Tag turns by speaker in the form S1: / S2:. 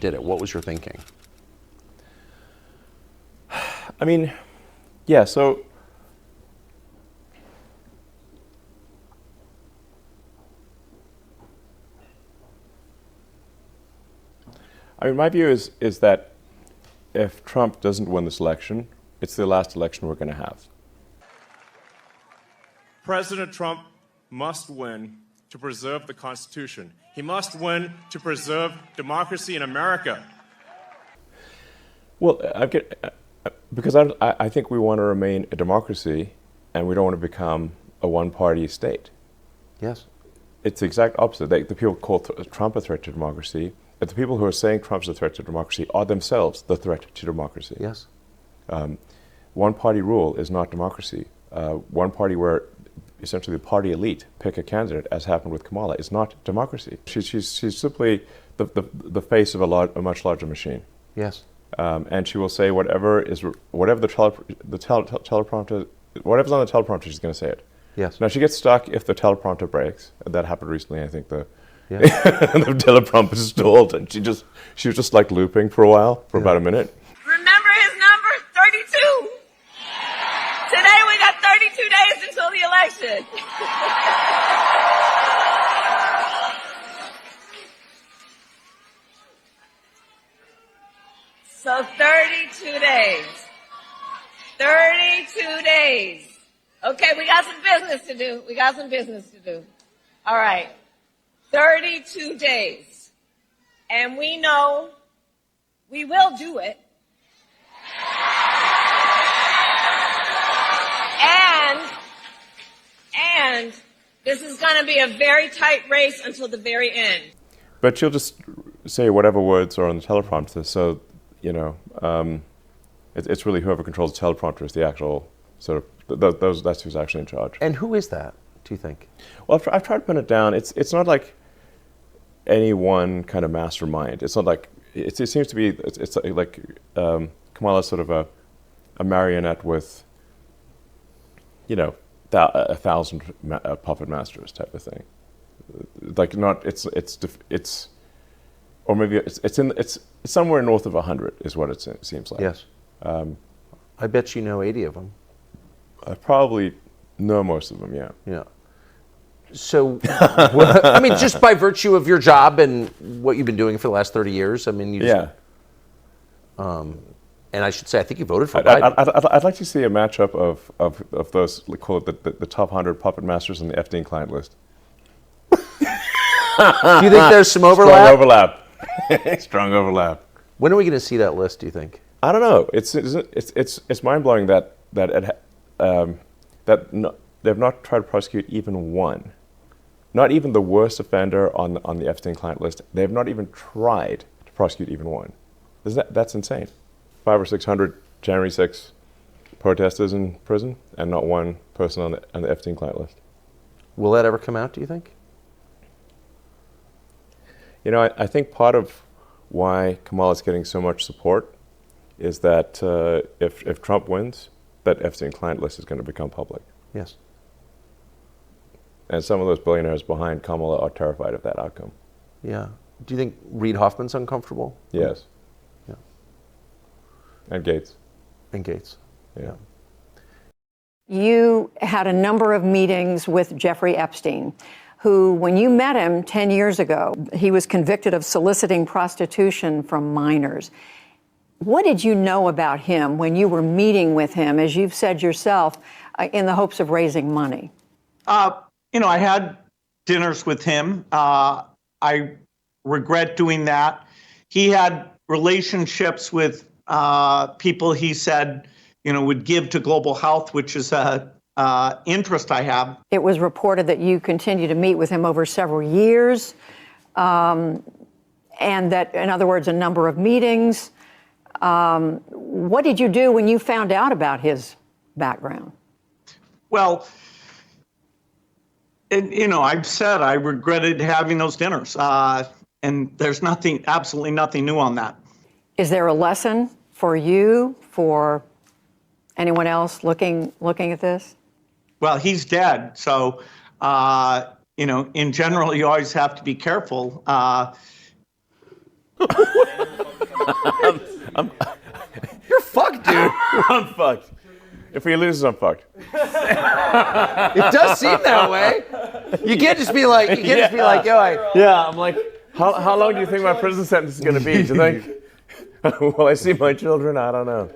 S1: did it? What was your thinking?
S2: I mean, yeah, so my view is that if Trump doesn't win this election, it's the last election we're going to have.
S3: President Trump must win to preserve the Constitution. He must win to preserve democracy in America.
S2: Well, because I think we want to remain a democracy, and we don't want to become a one-party state.
S1: Yes.
S2: It's the exact opposite. The people call Trump a threat to democracy, but the people who are saying Trump's a threat to democracy are themselves the threat to democracy.
S1: Yes.
S2: One-party rule is not democracy. One party where essentially the party elite pick a candidate, as happened with Kamala, is not democracy. She's simply the face of a much larger machine.
S1: Yes.
S2: And she will say whatever the teleprompter, whatever's on the teleprompter, she's going to say it.
S1: Yes.
S2: Now she gets stuck if the teleprompter breaks. That happened recently. I think the teleprompter stalled, and she was just like looping for a while, for about a minute.
S4: Remember his number? 32. Today we got 32 days until the election. So 32 days. 32 days. Okay, we got some business to do. All right. 32 days. And we know we will do it. And this is going to be a very tight race until the very end.
S2: But she'll just say whatever words are on the teleprompter. So, it's really whoever controls the teleprompter is the actual sort of, that's who's actually in charge.
S1: And who is that, do you think?
S2: Well, I've tried to pin it down. It's not like any one kind of mastermind. It's not like, it seems to be, it's like Kamala's sort of a marionette with, 1,000 puppet masters type of thing. Like not, it's or maybe it's somewhere north of 100 is what it seems like.
S1: Yes. I bet you know 80 of them.
S2: I probably know most of them, yeah.
S1: Yeah. So, I mean, just by virtue of your job and what you've been doing for the last 30 years, I mean, you just, and I should say, I think you voted for Biden.
S2: I'd like to see a matchup of those, call it the top 100 puppet masters on the Epstein client list.
S1: Do you think there's some overlap?
S2: Strong overlap.
S1: When are we going to see that list, do you think?
S2: I don't know. It's mind-blowing that they've not tried to prosecute even one. Not even the worst offender on the Epstein client list. They've not even tried to prosecute even one. That's insane. 500 or 600 January 6 protesters in prison, and not one person on the Epstein client list.
S1: Will that ever come out, do you think?
S2: I think part of why Kamala's getting so much support is that if Trump wins, that Epstein client list is going to become public.
S1: Yes.
S2: And some of those billionaires behind Kamala are terrified of that outcome.
S1: Yeah. Do you think Reid Hoffman's uncomfortable?
S2: Yes.
S1: Yeah.
S2: And Gates.
S1: And Gates.
S2: Yeah.
S5: You had a number of meetings with Jeffrey Epstein, who, when you met him 10 years ago, he was convicted of soliciting prostitution from minors. What did you know about him when you were meeting with him, as you've said yourself, in the hopes of raising money?
S6: I had dinners with him. I regret doing that. He had relationships with people he said, would give to global health, which is a interest I have. It
S5: was reported that you continue to meet with him over several years, and that, in other words, a number of meetings. What did you do when you found out about his background?
S6: Well, I've said I regretted having those dinners, and there's absolutely nothing new on that. Is there a lesson for you, for anyone else looking at this? Well, he's dead, so in general, you always have to be careful.
S1: You're fucked, dude.
S2: I'm fucked. If he loses, I'm fucked.
S1: It does seem that way. You can't just be like, yo,
S2: Yeah, I'm like, how long do you think my prison sentence is going to be? Do you think? Will I see my children? I don't know.